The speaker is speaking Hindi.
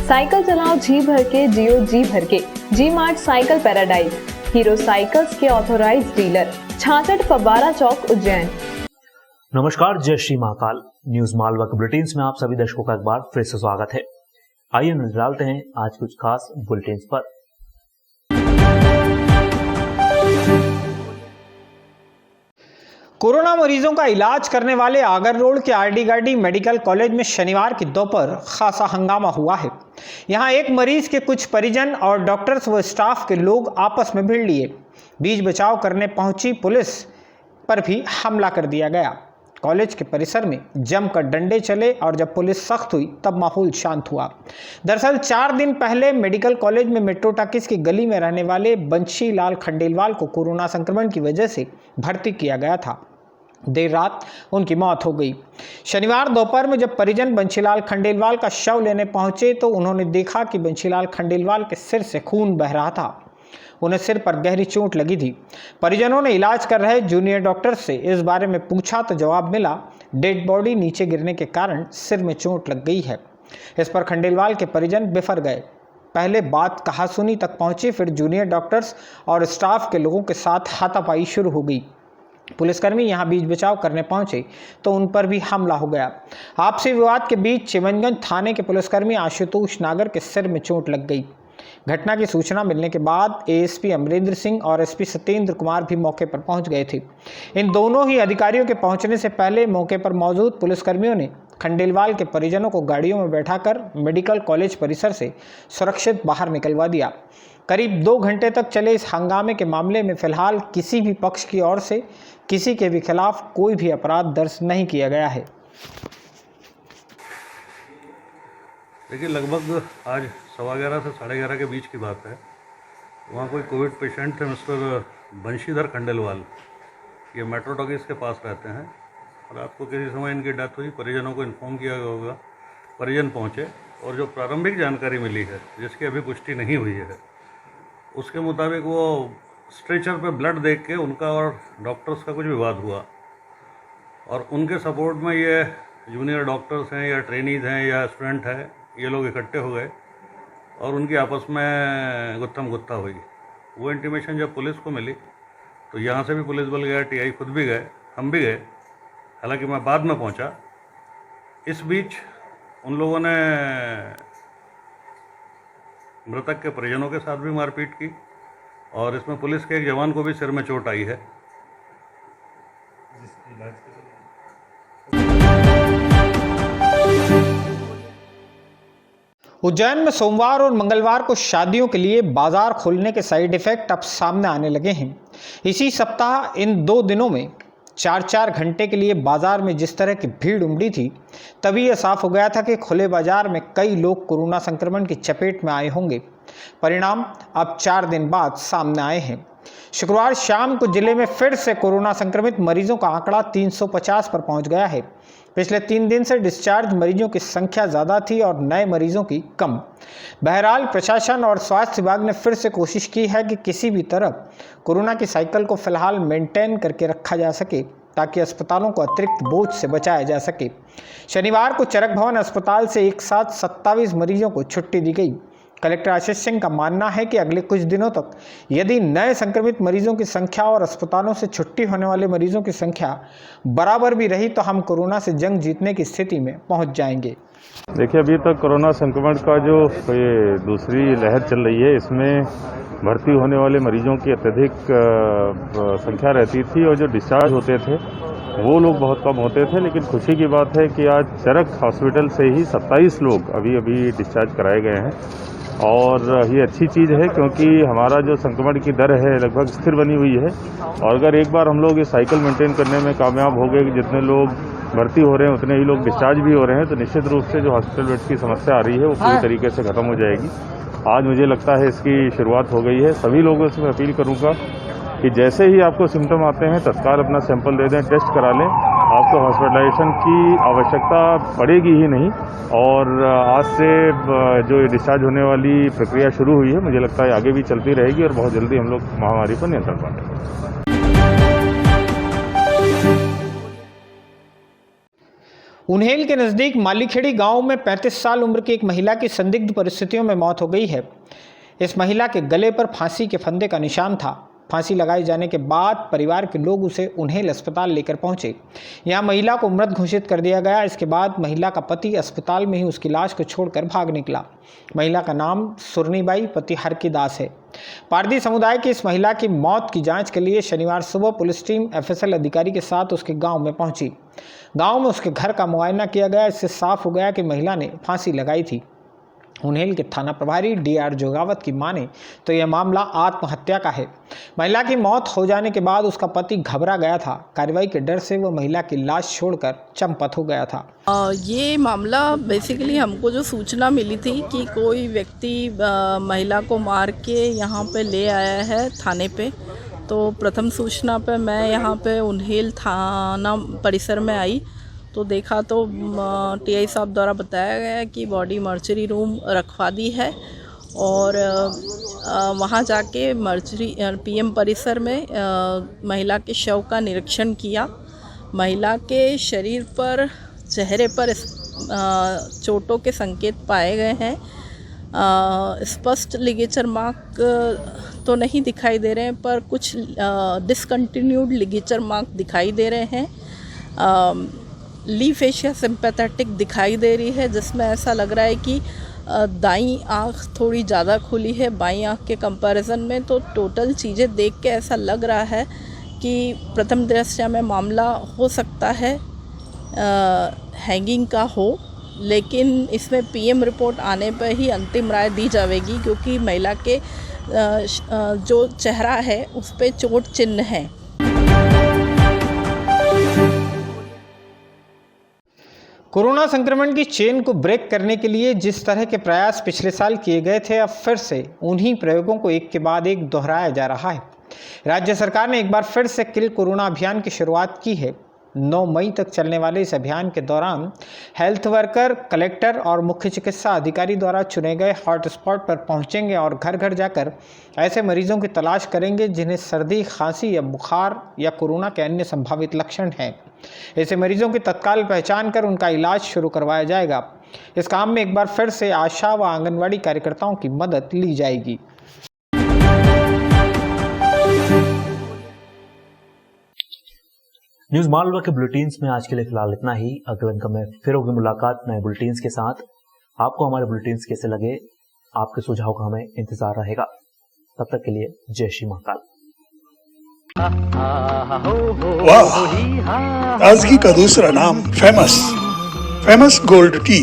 साइकिल चलाओ जी भर के, जियो जी भर के। G mart cycle paradise, Hero cycles के ऑथोराइज्ड डीलर, 66 फव्वारा चौक, उज्जैन। नमस्कार, जय श्री महाकाल। न्यूज मालवा के बुलेटिन्स में आप सभी दर्शकों का एक बार फिर से स्वागत है। आइए नजर डालते हैं आज कुछ खास बुलेटिन्स पर। कोरोना मरीजों का इलाज करने वाले आगर रोड के आरडी गार्डी मेडिकल कॉलेज में शनिवार की दोपहर खासा हंगामा हुआ है। यहां एक मरीज के कुछ परिजन और डॉक्टर्स व स्टाफ के लोग आपस में भिड़ लिए। बीच बचाव करने पहुंची पुलिस पर भी हमला कर दिया गया। कॉलेज के परिसर में जमकर डंडे चले और जब पुलिस सख्त हुई तब माहौल शांत हुआ। दरअसल 4 दिन पहले मेडिकल कॉलेज में मेट्रो टाकिस की गली में रहने वाले बंशीलाल खंडेलवाल को कोरोना संक्रमण की वजह से भर्ती किया गया था। देर रात उनकी मौत हो गई। शनिवार दोपहर में जब परिजन बंशीलाल खंडेलवाल का शव लेने पहुंचे तो उन्होंने देखा कि बंशीलाल खंडेलवाल के सिर से खून बह रहा था। उन्हें सिर पर गहरी चोट लगी थी। परिजनों ने इलाज कर रहे जूनियर डॉक्टर से इस बारे में पूछा तो जवाब मिला, डेड बॉडी नीचे गिरने के कारण सिर में चोट लग गई है। इस पर खंडेलवाल के परिजन बिफर गए। पहले बात कहासुनी तक पहुंची, फिर जूनियर डॉक्टर्स और स्टाफ के लोगों के साथ हाथापाई शुरू हो गई। पुलिसकर्मी यहां बीच बचाव करने पहुंचे तो उन पर भी हमला हो गया। आपसी विवाद के बीच चिमनगंज थाने के पुलिसकर्मी आशुतोष नागर के सिर में चोट लग गई। घटना की सूचना मिलने के बाद एएसपी अमरेंद्र सिंह और एसपी सत्येंद्र कुमार भी मौके पर पहुंच गए थे। इन दोनों ही अधिकारियों के पहुंचने से पहले मौके पर मौजूद पुलिसकर्मियों ने खंडेलवाल के परिजनों को गाड़ियों में बैठाकर मेडिकल कॉलेज परिसर से सुरक्षित बाहर निकलवा दिया। करीब 2 घंटे तक चले इस हंगामे के मामले में फिलहाल किसी भी पक्ष की ओर से किसी के भी खिलाफ कोई भी अपराध दर्ज नहीं किया गया है। देखिए, लगभग आज 11:15 से 11:30 के बीच की बात है। वहाँ कोई कोविड पेशेंट थे, मिस्टर बंशीधर खंडेलवाल। ये मेट्रो टॉकीज के पास रहते हैं। रात को किसी समय इनकी डेथ हुई। परिजनों को इन्फॉर्म किया गया होगा। परिजन पहुँचे और जो प्रारंभिक जानकारी मिली है, जिसकी अभी पुष्टि नहीं हुई है, उसके मुताबिक वो स्ट्रेचर पे ब्लड देख के उनका और डॉक्टर्स का कुछ विवाद हुआ और उनके सपोर्ट में ये जूनियर डॉक्टर्स हैं या ट्रेनीज हैं या स्टूडेंट हैं, ये लोग इकट्ठे हो गए और उनकी आपस में गुत्थम गुत्था हुई। वो इंटीमेशन जब पुलिस को मिली तो यहाँ से भी पुलिस बल गया, टीआई खुद भी गए, हम भी गए। हालांकि मैं बाद में पहुँचा। इस बीच उन लोगों ने मृतक के परिजनों के साथ भी मारपीट की और इसमें पुलिस के एक जवान को भी सिर में चोट आई है। उज्जैन में सोमवार और मंगलवार को शादियों के लिए बाजार खोलने के साइड इफेक्ट अब सामने आने लगे हैं। इसी सप्ताह इन 2 दिनों में 4-4 घंटे के लिए बाजार में जिस तरह की भीड़ उमड़ी थी, तभी यह साफ हो गया था कि खुले बाजार में कई लोग कोरोना संक्रमण की चपेट में आए होंगे। परिणाम अब 4 दिन बाद सामने आए हैं। शुक्रवार शाम को जिले में फिर से कोरोना संक्रमित मरीजों का आंकड़ा 350 पर पहुंच गया है। पिछले 3 दिन से डिस्चार्ज मरीजों की संख्या ज़्यादा थी और नए मरीजों की कम। बहरहाल प्रशासन और स्वास्थ्य विभाग ने फिर से कोशिश की है कि किसी भी तरह कोरोना की साइकिल को फिलहाल मेंटेन करके रखा जा सके ताकि अस्पतालों को अतिरिक्त बोझ से बचाया जा सके। शनिवार को चरक भवन अस्पताल से एक साथ 27 मरीजों को छुट्टी दी गई। कलेक्टर आशीष सिंह का मानना है कि अगले कुछ दिनों तक यदि नए संक्रमित मरीजों की संख्या और अस्पतालों से छुट्टी होने वाले मरीजों की संख्या बराबर भी रही तो हम कोरोना से जंग जीतने की स्थिति में पहुंच जाएंगे। देखिए, अभी तक कोरोना संक्रमण का जो ये दूसरी लहर चल रही है, इसमें भर्ती होने वाले मरीजों की अत्यधिक संख्या रहती थी और जो डिस्चार्ज होते थे वो लोग बहुत कम होते थे। लेकिन खुशी की बात है कि आज चरक हॉस्पिटल से ही 27 लोग अभी डिस्चार्ज कराए गए हैं और ये अच्छी चीज़ है क्योंकि हमारा जो संक्रमण की दर है लगभग स्थिर बनी हुई है। और अगर एक बार हम लोग ये साइकिल मेंटेन करने में कामयाब हो गए कि जितने लोग भर्ती हो रहे हैं उतने ही लोग डिस्चार्ज भी हो रहे हैं, तो निश्चित रूप से जो हॉस्पिटल बेड की समस्या आ रही है वो पूरी तरीके से खत्म हो जाएगी। आज मुझे लगता है इसकी शुरुआत हो गई है। सभी लोगों से मैं अपील करूँगा कि जैसे ही आपको सिम्टम आते हैं तत्काल अपना सैंपल दे दें, टेस्ट करा लें। आपको हॉस्पिटलाइजेशन की आवश्यकता पड़ेगी ही नहीं। और आज से जो डिस्चार्ज होने वाली प्रक्रिया शुरू हुई है, मुझे लगता है आगे भी चलती रहेगी और बहुत जल्दी हम लोग महामारी पर नियंत्रण पाएंगे। उन्हेल के नज़दीक मालीखेड़ी गांव में 35 साल उम्र की एक महिला की संदिग्ध परिस्थितियों में मौत हो गई है। इस महिला के गले पर फांसी के फंदे का निशान था। फांसी लगाए जाने के बाद परिवार के लोग उसे उन्हेल अस्पताल लेकर पहुंचे। यहां महिला को मृत घोषित कर दिया गया। इसके बाद महिला का पति अस्पताल में ही उसकी लाश को छोड़कर भाग निकला। महिला का नाम सुरनीबाई पति हरकीदास है। पारधी समुदाय की इस महिला की मौत की जांच के लिए शनिवार सुबह पुलिस टीम एफएसएल अधिकारी के साथ उसके गांव में पहुंची। गांव में उसके घर का मुआयना किया गया। इससे साफ हो गया कि महिला ने फांसी लगाई थी। उन्हेल के थाना प्रभारी डीआर जोगावत की माने तो यह मामला आत्महत्या का है। महिला की मौत हो जाने के बाद उसका पति घबरा गया था। कार्रवाई के डर से वह महिला की लाश छोड़कर चंपत हो गया था। ये मामला बेसिकली हमको जो सूचना मिली थी कि कोई व्यक्ति महिला को मार के यहाँ पे ले आया है थाने पे, तो प्रथम सूचना पे मैं यहाँ पे उन्हेल थाना परिसर में आई तो देखा तो टीआई साहब द्वारा बताया गया कि बॉडी मर्चरी रूम रखवा दी है और वहाँ जाके मर्चरी पीएम परिसर में महिला के शव का निरीक्षण किया। महिला के शरीर पर, चेहरे पर चोटों के संकेत पाए गए हैं। स्पष्ट लिगेचर मार्क तो नहीं दिखाई दे रहे हैं, पर कुछ डिसकंटिन्यूड लिगेचर मार्क दिखाई दे रहे हैं। लीफ एशिया सिंपैथेटिक दिखाई दे रही है, जिसमें ऐसा लग रहा है कि दाईं आँख थोड़ी ज़्यादा खुली है बाईं आँख के कंपैरिजन में। तो टोटल चीज़ें देख के ऐसा लग रहा है कि प्रथम दृष्टया में मामला हो सकता है हैंगिंग का हो, लेकिन इसमें पीएम रिपोर्ट आने पर ही अंतिम राय दी जाएगी, क्योंकि महिला के जो चेहरा है उस पर चोट चिन्ह हैं। कोरोना संक्रमण की चेन को ब्रेक करने के लिए जिस तरह के प्रयास पिछले साल किए गए थे, अब फिर से उन्हीं प्रयोगों को एक के बाद एक दोहराया जा रहा है। राज्य सरकार ने एक बार फिर से किल कोरोना अभियान की शुरुआत की है। 9 मई तक चलने वाले इस अभियान के दौरान हेल्थ वर्कर, कलेक्टर और मुख्य चिकित्सा अधिकारी द्वारा चुने गए हॉटस्पॉट पर पहुंचेंगे और घर घर जाकर ऐसे मरीजों की तलाश करेंगे जिन्हें सर्दी, खांसी या बुखार या कोरोना के अन्य संभावित लक्षण हैं। ऐसे मरीजों की तत्काल पहचान कर उनका इलाज शुरू करवाया जाएगा। इस काम में एक बार फिर से आशा व आंगनवाड़ी कार्यकर्ताओं की मदद ली जाएगी। न्यूज मालवा के बुलेटिन्स में आज के लिए फिलहाल इतना ही। अगले अंक में फिर होगी मुलाकात नए बुलेटिन्स के साथ। आपको हमारे बुलेटिन्स कैसे लगे, आपके सुझाव का हमें इंतजार रहेगा। तब तक के लिए जय श्री महाकाल। वाह, ताजगी का दूसरा नाम फेमस गोल्ड टी।